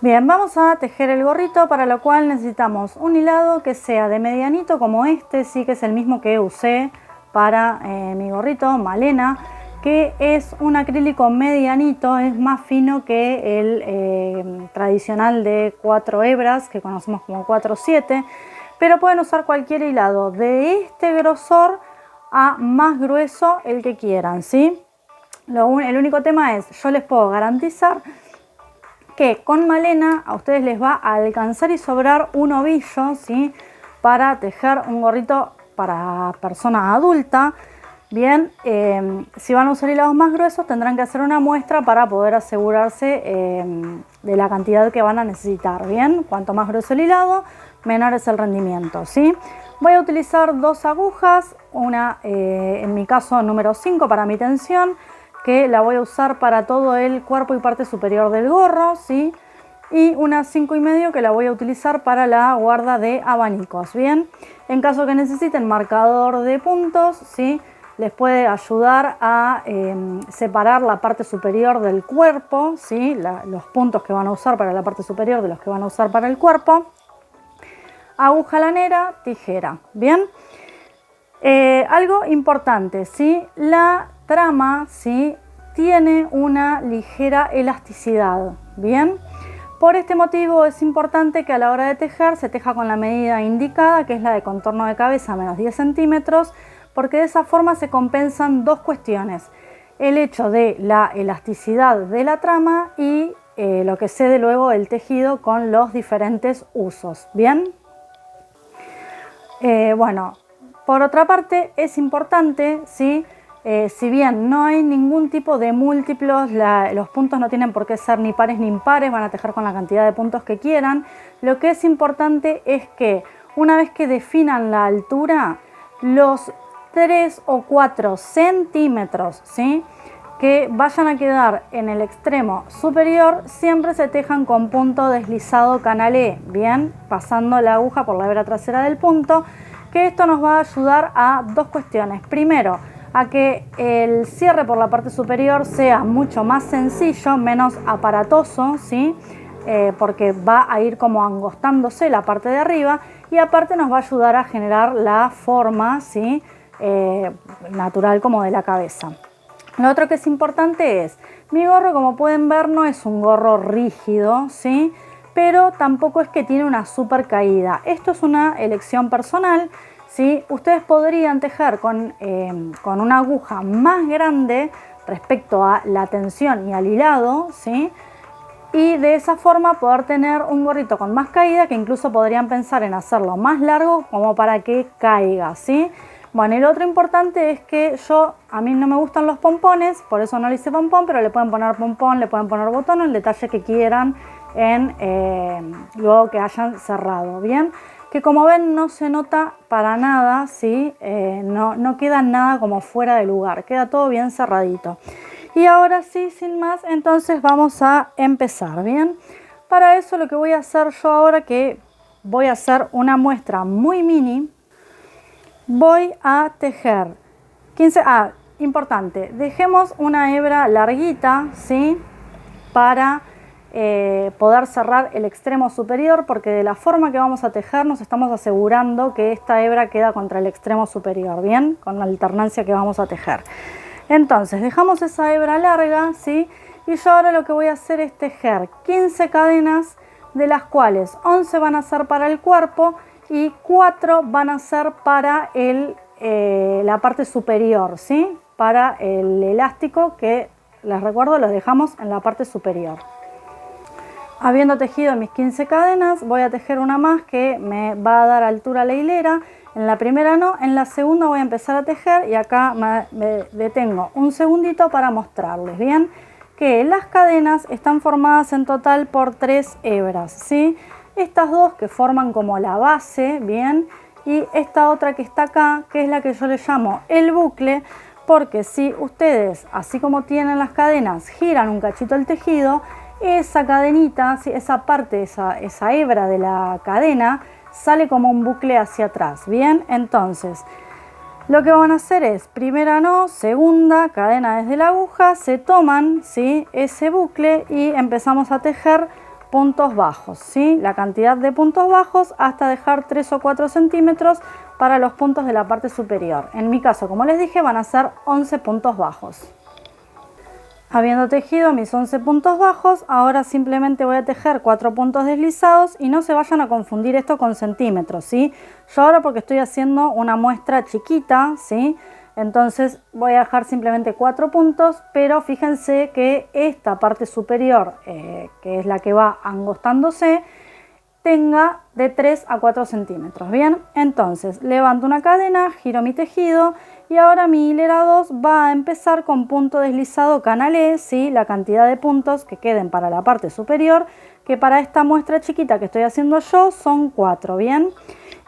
Bien, vamos a tejer el gorrito, para lo cual necesitamos un hilado que sea de medianito como este, sí, que es el mismo que usé para mi gorrito, Malena, que es un acrílico medianito, es más fino que el tradicional de 4 hebras, que conocemos como 4-7, pero pueden usar cualquier hilado de este grosor a más grueso, el que quieran, ¿sí? El único tema es, yo les puedo garantizar que con Malena a ustedes les va a alcanzar y sobrar un ovillo, ¿sí? Para tejer un gorrito para persona adulta. Bien, si van a usar hilados más gruesos tendrán que hacer una muestra para poder asegurarse de la cantidad que van a necesitar. Bien, cuanto más grueso el hilado, menor es el rendimiento, ¿sí? Voy a utilizar 2 agujas, una en mi caso número 5 para mi tensión, que la voy a usar para todo el cuerpo y parte superior del gorro, ¿sí? Y una 5,5 que la voy a utilizar para la guarda de abanicos, ¿bien? En caso que necesiten marcador de puntos, ¿sí? Les puede ayudar a separar la parte superior del cuerpo, ¿sí? Los puntos que van a usar para la parte superior de los que van a usar para el cuerpo. Aguja lanera, tijera, ¿bien? Algo importante, ¿sí? La trama, ¿sí? Tiene una ligera elasticidad, ¿bien? Por este motivo es importante que a la hora de tejer se teja con la medida indicada, que es la de contorno de cabeza menos 10 centímetros, porque de esa forma se compensan dos cuestiones: el hecho de la elasticidad de la trama y lo que cede luego el tejido con los diferentes usos, ¿bien? Bueno, por otra parte es importante, ¿sí? Si bien no hay ningún tipo de múltiplos, los puntos no tienen por qué ser ni pares ni impares, van a tejer con la cantidad de puntos que quieran. Lo que es importante es que una vez que definan la altura, los 3 o 4 centímetros, ¿sí? que vayan a quedar en el extremo superior siempre se tejan con punto deslizado canalé, bien, pasando la aguja por la hebra trasera del punto, que esto nos va a ayudar a dos cuestiones. Primero, a que el cierre por la parte superior sea mucho más sencillo, menos aparatoso, ¿sí? Porque va a ir como angostándose la parte de arriba, y aparte nos va a ayudar a generar la forma, ¿sí? Natural como de la cabeza. Lo otro que es importante es, mi gorro, como pueden ver, no es un gorro rígido, ¿sí? Pero tampoco es que tiene una super caída. Esto es una elección personal, ¿sí? Ustedes podrían tejer con una aguja más grande respecto a la tensión y al hilado, ¿sí? Y de esa forma poder tener un gorrito con más caída, que incluso podrían pensar en hacerlo más largo como para que caiga, ¿sí? Bueno, y lo otro importante es que a mí no me gustan los pompones, por eso no le hice pompón, pero le pueden poner pompón, le pueden poner botón, el detalle que quieran luego que hayan cerrado, ¿bien? Que como ven no se nota para nada, ¿sí? No queda nada como fuera de lugar, queda todo bien cerradito. Y ahora sí, sin más, entonces vamos a empezar, ¿bien? Para eso lo que voy a hacer yo ahora, que voy a hacer una muestra muy mini, voy a tejer 15, importante, dejemos una hebra larguita, ¿sí? Para poder cerrar el extremo superior, porque de la forma que vamos a tejer nos estamos asegurando que esta hebra queda contra el extremo superior, ¿bien? Con la alternancia que vamos a tejer. Entonces dejamos esa hebra larga, ¿sí? Y yo ahora lo que voy a hacer es tejer 15 cadenas, de las cuales 11 van a ser para el cuerpo y 4 van a ser para la parte superior, ¿sí? Para el elástico, que les recuerdo lo dejamos en la parte superior. Habiendo tejido mis 15 cadenas, voy a tejer una más que me va a dar altura a la hilera. En la primera no, en la segunda voy a empezar a tejer, y acá me detengo un segundito para mostrarles, ¿bien? Que las cadenas están formadas en total por 3 hebras, ¿sí? Estas dos que forman como la base, ¿bien? Y esta otra que está acá, que es la que yo le llamo el bucle, porque si ustedes, así como tienen las cadenas, giran un cachito el tejido, esa cadenita, esa parte, esa hebra de la cadena, sale como un bucle hacia atrás, ¿bien? Entonces, lo que van a hacer es, primera no, segunda, cadena desde la aguja, se toman, ¿sí? ese bucle y empezamos a tejer puntos bajos, ¿sí? La cantidad de puntos bajos hasta dejar 3 o 4 centímetros para los puntos de la parte superior. En mi caso, como les dije, van a ser 11 puntos bajos. Habiendo tejido mis 11 puntos bajos, ahora simplemente voy a tejer 4 puntos deslizados y no se vayan a confundir esto con centímetros, ¿sí? Yo ahora, porque estoy haciendo una muestra chiquita, ¿sí? Entonces voy a dejar simplemente 4 puntos, pero fíjense que esta parte superior, que es la que va angostándose, tenga de 3 a 4 centímetros. Bien, entonces levanto una cadena, giro mi tejido y ahora mi hilera 2 va a empezar con punto deslizado canalé, ¿sí? La cantidad de puntos que queden para la parte superior, que para esta muestra chiquita que estoy haciendo yo son 4, ¿bien?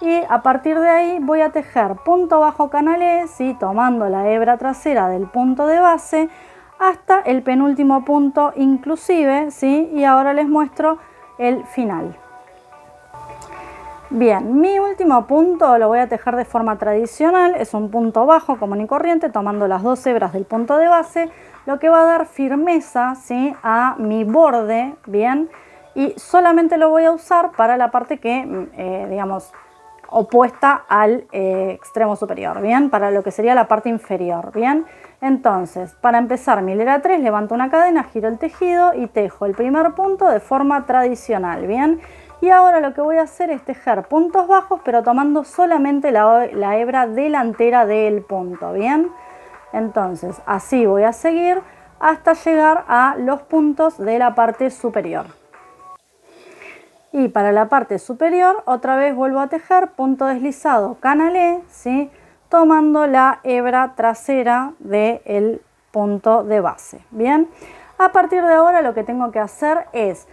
Y a partir de ahí voy a tejer punto bajo canalé, ¿sí? Tomando la hebra trasera del punto de base hasta el penúltimo punto inclusive, ¿sí? Y ahora les muestro el final. Bien, mi último punto lo voy a tejer de forma tradicional, es un punto bajo común y corriente, tomando las 2 hebras del punto de base, lo que va a dar firmeza, ¿sí? A mi borde, bien, y solamente lo voy a usar para la parte que, digamos, opuesta al extremo superior, bien, para lo que sería la parte inferior, bien. Entonces, para empezar mi hilera 3, levanto una cadena, giro el tejido y tejo el primer punto de forma tradicional, bien. Y ahora lo que voy a hacer es tejer puntos bajos, pero tomando solamente la hebra delantera del punto, ¿bien? Entonces, así voy a seguir hasta llegar a los puntos de la parte superior. Y para la parte superior, otra vez vuelvo a tejer punto deslizado canalé, ¿sí? Tomando la hebra trasera del punto de base, ¿bien? A partir de ahora lo que tengo que hacer es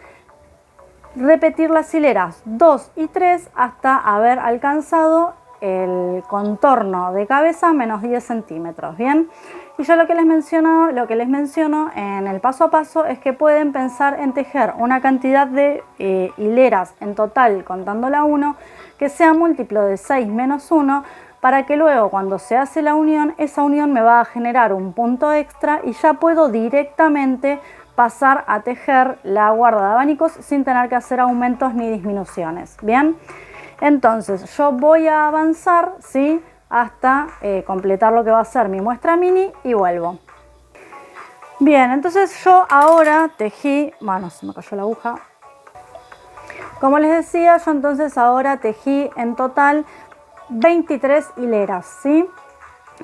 repetir las hileras 2 y 3 hasta haber alcanzado el contorno de cabeza menos 10 centímetros, ¿bien? Y yo lo que les menciono en el paso a paso es que pueden pensar en tejer una cantidad de hileras en total, contando la 1, que sea múltiplo de 6 menos 1, para que luego cuando se hace la unión, esa unión me va a generar un punto extra y ya puedo directamente pasar a tejer la guarda de abanicos sin tener que hacer aumentos ni disminuciones, ¿bien? Entonces yo voy a avanzar, ¿sí? Hasta completar lo que va a ser mi muestra mini y vuelvo. Bien, entonces yo ahora tejí, bueno, se me cayó la aguja. Como les decía, yo entonces ahora tejí en total 23 hileras, ¿sí?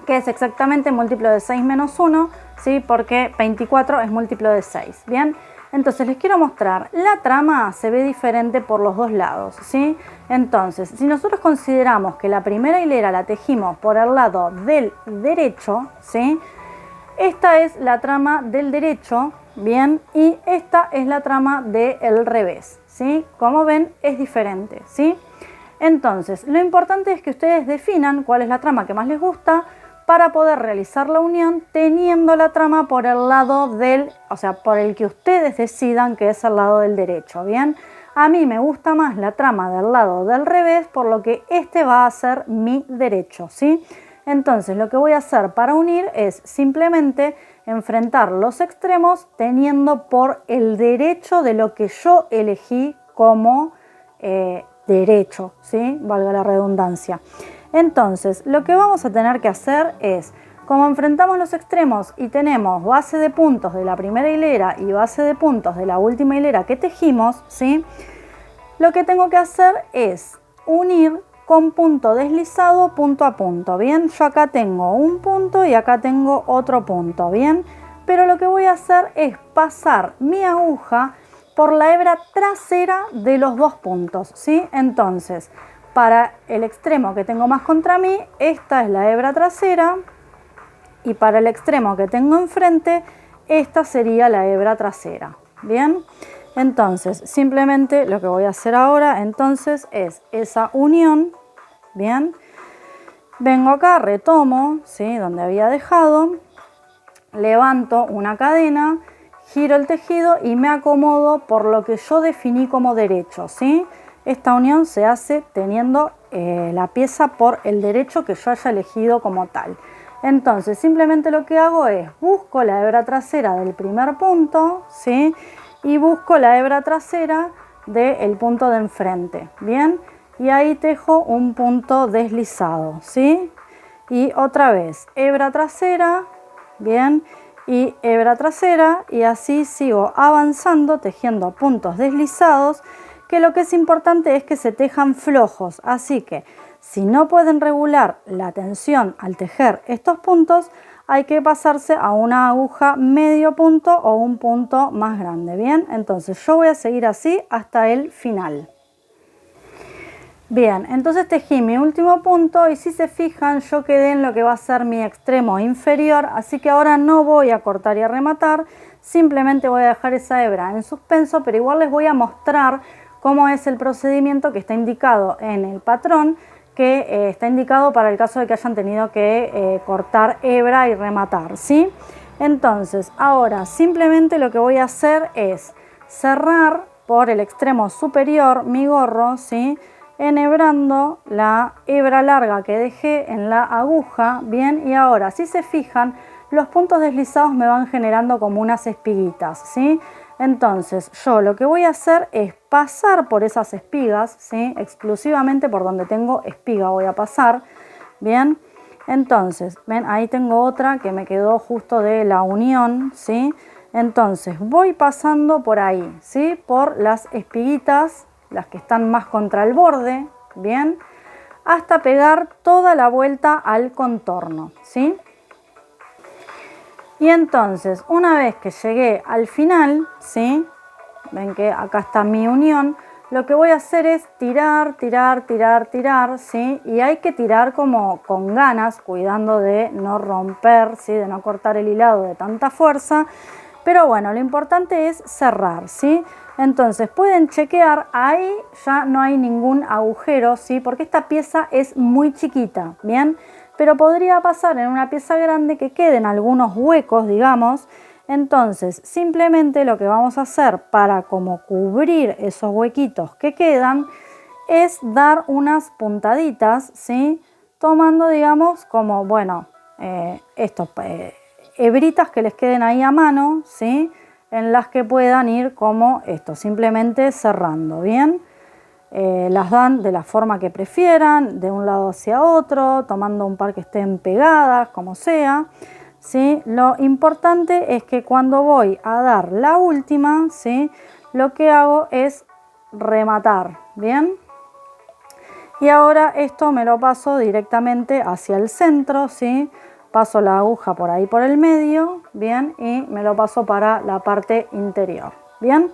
Que es exactamente múltiplo de 6 menos 1, ¿sí? Porque 24 es múltiplo de 6, ¿bien? Entonces les quiero mostrar, la trama se ve diferente por los dos lados, ¿sí? Entonces, si nosotros consideramos que la primera hilera la tejimos por el lado del derecho, ¿sí? Esta es la trama del derecho, ¿bien? Y esta es la trama del revés, ¿sí? Como ven, es diferente, ¿sí? Entonces, lo importante es que ustedes definan cuál es la trama que más les gusta para poder realizar la unión teniendo la trama por el lado del, o sea, por el que ustedes decidan que es el lado del derecho, ¿bien? A mí me gusta más la trama del lado del revés, por lo que este va a ser mi derecho, ¿sí? Entonces, lo que voy a hacer para unir es simplemente enfrentar los extremos teniendo por el derecho de lo que yo elegí como derecho, ¿sí? Valga la redundancia. Entonces, lo que vamos a tener que hacer es, como enfrentamos los extremos y tenemos base de puntos de la primera hilera y base de puntos de la última hilera que tejimos, ¿sí? Lo que tengo que hacer es unir con punto deslizado punto a punto, ¿bien? Yo acá tengo un punto y acá tengo otro punto, ¿bien? Pero lo que voy a hacer es pasar mi aguja por la hebra trasera de los dos puntos, ¿sí? Entonces, para el extremo que tengo más contra mí, esta es la hebra trasera, y para el extremo que tengo enfrente, esta sería la hebra trasera, ¿bien? Entonces, simplemente lo que voy a hacer ahora, entonces, es esa unión, ¿bien? Vengo acá, retomo, ¿sí? Donde había dejado, levanto una cadena, giro el tejido y me acomodo por lo que yo definí como derecho, ¿sí? Esta unión se hace teniendo la pieza por el derecho que yo haya elegido como tal. Entonces, simplemente lo que hago es busco la hebra trasera del primer punto, ¿sí? Y busco la hebra trasera del punto de enfrente, ¿bien? Y ahí tejo un punto deslizado, ¿sí? Y otra vez, hebra trasera, ¿bien? Y hebra trasera, y así sigo avanzando tejiendo puntos deslizados, que lo que es importante es que se tejan flojos, así que si no pueden regular la tensión al tejer estos puntos, hay que pasarse a una aguja medio punto o un punto más grande, ¿bien? Entonces yo voy a seguir así hasta el final. Bien, entonces tejí mi último punto y si se fijan yo quedé en lo que va a ser mi extremo inferior, así que ahora no voy a cortar y a rematar, simplemente voy a dejar esa hebra en suspenso, pero igual les voy a mostrar cómo es el procedimiento que está indicado en el patrón, que está indicado para el caso de que hayan tenido que cortar hebra y rematar, ¿sí? Entonces ahora simplemente lo que voy a hacer es cerrar por el extremo superior mi gorro, ¿sí? Enhebrando la hebra larga que dejé en la aguja, bien, y ahora si se fijan los puntos deslizados me van generando como unas espiguitas, ¿sí? Entonces yo lo que voy a hacer es pasar por esas espigas, ¿sí? Exclusivamente por donde tengo espiga voy a pasar, bien. Entonces, ven, ahí tengo otra que me quedó justo de la unión, ¿sí? Entonces voy pasando por ahí, ¿sí? Por las espiguitas, las que están más contra el borde, bien, hasta pegar toda la vuelta al contorno, ¿sí? Y entonces, una vez que llegué al final, ¿sí? Ven que acá está mi unión, lo que voy a hacer es tirar, tirar, tirar, tirar, ¿sí? Y hay que tirar como con ganas, cuidando de no romper, ¿sí? De no cortar el hilado de tanta fuerza. Pero bueno, lo importante es cerrar, ¿sí? Entonces pueden chequear, ahí ya no hay ningún agujero, ¿sí? Porque esta pieza es muy chiquita, ¿bien? Pero podría pasar en una pieza grande que queden algunos huecos, digamos. Entonces simplemente lo que vamos a hacer para como cubrir esos huequitos que quedan es dar unas puntaditas, ¿sí? Tomando, digamos, como, bueno, estos hebritas que les queden ahí a mano, ¿sí? En las que puedan ir como esto, simplemente cerrando, ¿bien? Las dan de la forma que prefieran, de un lado hacia otro, tomando un par que estén pegadas, como sea, ¿sí? Lo importante es que cuando voy a dar la última, ¿sí? Lo que hago es rematar, ¿bien? Y ahora esto me lo paso directamente hacia el centro, ¿sí? Paso la aguja por ahí por el medio, bien, y me lo paso para la parte interior, bien.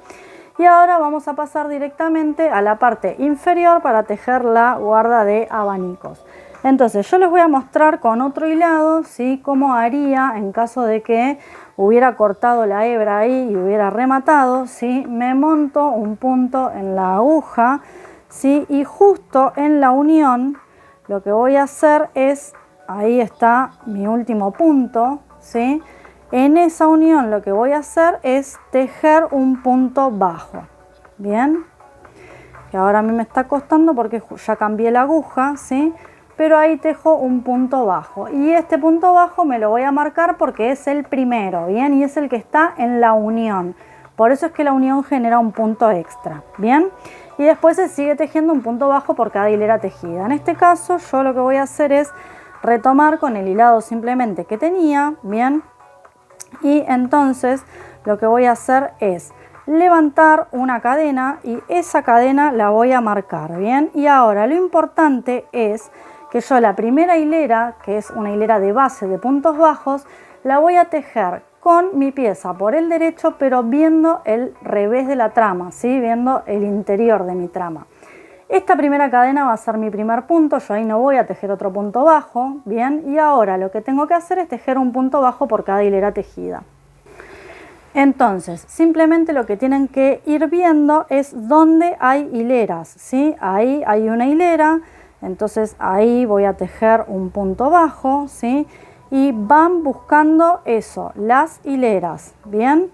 Y ahora vamos a pasar directamente a la parte inferior para tejer la guarda de abanicos. Entonces yo les voy a mostrar con otro hilado, ¿sí? Cómo haría en caso de que hubiera cortado la hebra ahí y hubiera rematado, ¿sí? Me monto un punto en la aguja, ¿sí? Y justo en la unión lo que voy a hacer es, ahí está mi último punto, ¿sí? En esa unión lo que voy a hacer es tejer un punto bajo, ¿bien? Que ahora a mí me está costando porque ya cambié la aguja, ¿sí? Pero ahí tejo un punto bajo. Y este punto bajo me lo voy a marcar porque es el primero, ¿bien? Y es el que está en la unión. Por eso es que la unión genera un punto extra, ¿bien? Y después se sigue tejiendo un punto bajo por cada hilera tejida. En este caso yo lo que voy a hacer es retomar con el hilado simplemente que tenía, ¿bien? Y entonces lo que voy a hacer es levantar una cadena y esa cadena la voy a marcar, ¿bien? Y ahora lo importante es que yo la primera hilera, que es una hilera de base de puntos bajos, la voy a tejer con mi pieza por el derecho, pero viendo el revés de la trama, ¿sí? Viendo el interior de mi trama. Esta primera cadena va a ser mi primer punto, yo ahí no voy a tejer otro punto bajo, ¿bien? Y ahora lo que tengo que hacer es tejer un punto bajo por cada hilera tejida. Entonces, simplemente lo que tienen que ir viendo es dónde hay hileras, ¿sí? Ahí hay una hilera, entonces ahí voy a tejer un punto bajo, ¿sí? Y van buscando eso, las hileras, ¿bien?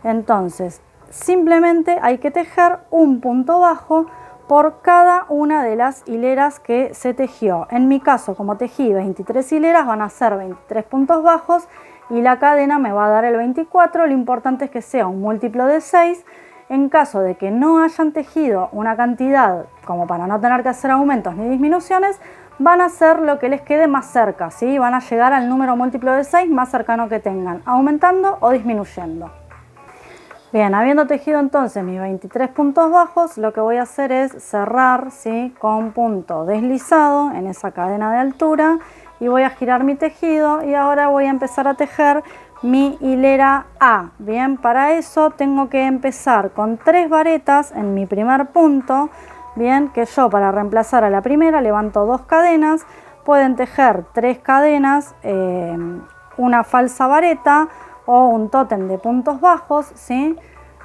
Entonces, simplemente hay que tejer un punto bajo por cada una de las hileras que se tejió. En mi caso, como tejí 23 hileras, van a ser 23 puntos bajos y la cadena me va a dar el 24. Lo importante es que sea un múltiplo de 6. En caso de que no hayan tejido una cantidad como para no tener que hacer aumentos ni disminuciones, van a hacer lo que les quede más cerca, ¿sí? Van a llegar al número múltiplo de 6 más cercano que tengan, aumentando o disminuyendo. Bien, habiendo tejido entonces mis 23 puntos bajos, lo que voy a hacer es cerrar, ¿sí?, con punto deslizado en esa cadena de altura y voy a girar mi tejido y ahora voy a empezar a tejer mi hilera A. Bien, para eso tengo que empezar con 3 varetas en mi primer punto. Bien, que yo para reemplazar a la primera levanto 2 cadenas, pueden tejer 3 cadenas, una falsa vareta o un tótem de puntos bajos, ¿sí?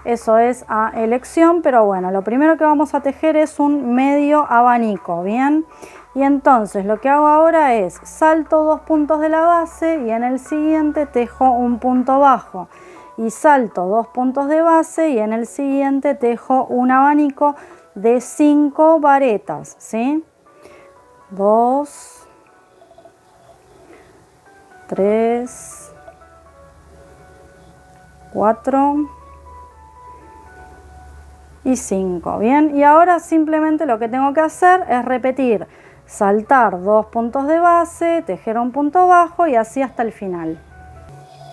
Eso es a elección, pero bueno, lo primero que vamos a tejer es un medio abanico, ¿bien? Y entonces lo que hago ahora es salto 2 puntos de la base y en el siguiente tejo un punto bajo. Y salto 2 puntos de base y en el siguiente tejo un abanico de 5 varetas, ¿sí? 2, 3, 4 y 5. Bien, y ahora simplemente lo que tengo que hacer es repetir, saltar 2 puntos de base, tejer un punto bajo y así hasta el final.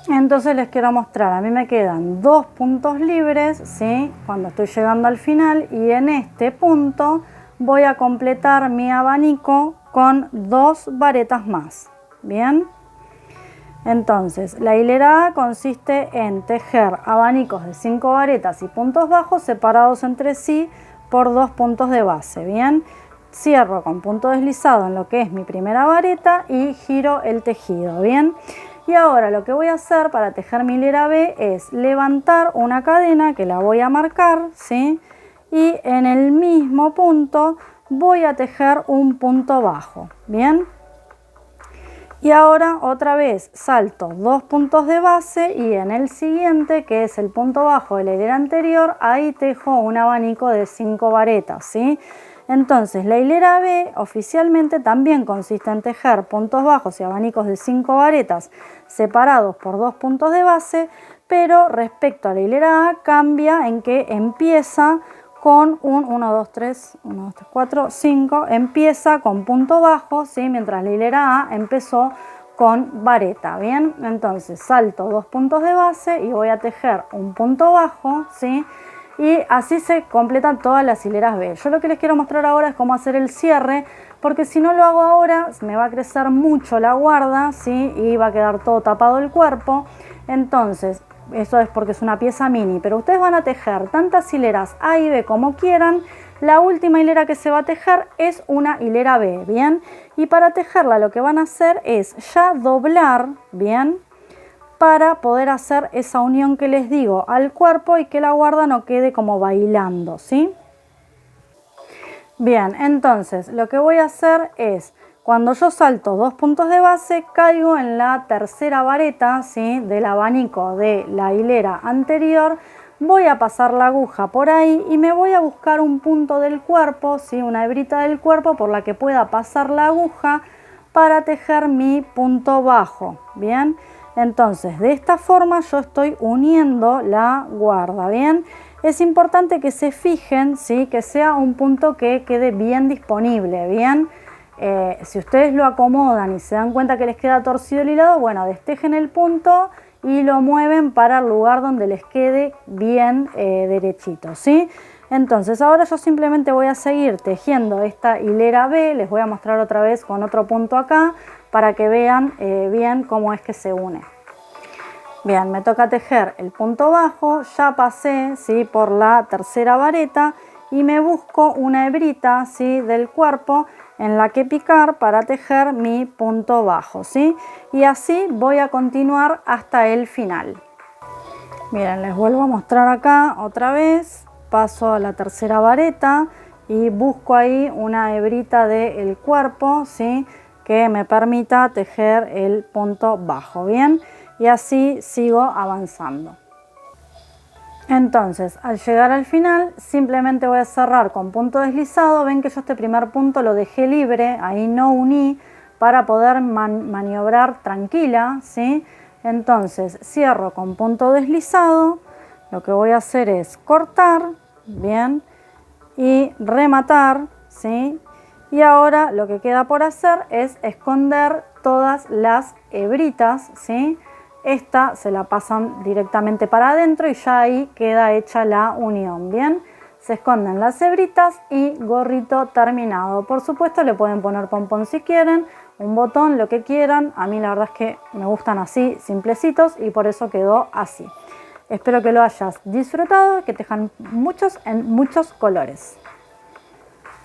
Entonces les quiero mostrar, a mí me quedan 2 puntos libres, ¿sí?, cuando estoy llegando al final, y en este punto voy a completar mi abanico con 2 varetas más. Bien, entonces la hilera A consiste en tejer abanicos de 5 varetas y puntos bajos separados entre sí por 2 puntos de base. Bien, cierro con punto deslizado en lo que es mi primera vareta y giro el tejido. Bien, y ahora lo que voy a hacer para tejer mi hilera B es levantar una cadena que la voy a marcar, ¿sí?, y en el mismo punto voy a tejer un punto bajo. Bien, y ahora otra vez salto 2 puntos de base y en el siguiente, que es el punto bajo de la hilera anterior, ahí tejo un abanico de 5 varetas, ¿sí? Entonces la hilera B oficialmente también consiste en tejer puntos bajos y abanicos de 5 varetas separados por 2 puntos de base, pero respecto a la hilera A cambia en que empieza con un 1, 2, 3, 1, 2, 3, 4, 5, empieza con punto bajo, ¿sí?, mientras la hilera A empezó con vareta. Bien, entonces salto 2 puntos de base y voy a tejer un punto bajo, ¿sí?, y así se completan todas las hileras B. Yo lo que les quiero mostrar ahora es cómo hacer el cierre, porque si no lo hago ahora me va a crecer mucho la guarda, ¿sí?, y va a quedar todo tapado el cuerpo. Entonces eso es porque es una pieza mini, pero ustedes van a tejer tantas hileras A y B como quieran. La última hilera que se va a tejer es una hilera B, ¿bien? Y para tejerla lo que van a hacer es ya doblar, ¿bien?, para poder hacer esa unión que les digo al cuerpo y que la guarda no quede como bailando, ¿sí? Bien, entonces lo que voy a hacer es, cuando yo salto 2 puntos de base, caigo en la tercera vareta, ¿sí?, del abanico de la hilera anterior, voy a pasar la aguja por ahí y me voy a buscar un punto del cuerpo, ¿sí?, una hebrita del cuerpo por la que pueda pasar la aguja para tejer mi punto bajo. Bien, entonces de esta forma yo estoy uniendo la guarda. Bien, es importante que se fijen, ¿sí?, que sea un punto que quede bien disponible. Bien, si ustedes lo acomodan y se dan cuenta que les queda torcido el hilado, bueno, destejen el punto y lo mueven para el lugar donde les quede bien derechito, ¿sí? Entonces ahora yo simplemente voy a seguir tejiendo esta hilera B, les voy a mostrar otra vez con otro punto acá para que vean bien cómo es que se une. Bien, me toca tejer el punto bajo, ya pasé, ¿sí?, por la tercera vareta y me busco una hebrita, ¿sí?, del cuerpo en la que picar para tejer mi punto bajo, ¿sí? Y así voy a continuar hasta el final. Miren, les vuelvo a mostrar acá otra vez, paso a la tercera vareta y busco ahí una hebrita del cuerpo, ¿sí?, que me permita tejer el punto bajo. Bien, y así sigo avanzando. Entonces, al llegar al final, simplemente voy a cerrar con punto deslizado. Ven que yo este primer punto lo dejé libre, ahí no uní, para poder maniobrar tranquila, ¿sí? Entonces, cierro con punto deslizado, lo que voy a hacer es cortar, bien, y rematar, ¿sí? Y ahora lo que queda por hacer es esconder todas las hebritas, ¿sí? Esta se la pasan directamente para adentro y ya ahí queda hecha la unión, ¿bien? Se esconden las hebritas y gorrito terminado. Por supuesto le pueden poner pompón si quieren, un botón, lo que quieran. A mí la verdad es que me gustan así, simplecitos, y por eso quedó así. Espero que lo hayas disfrutado, que te dejan muchos en muchos colores.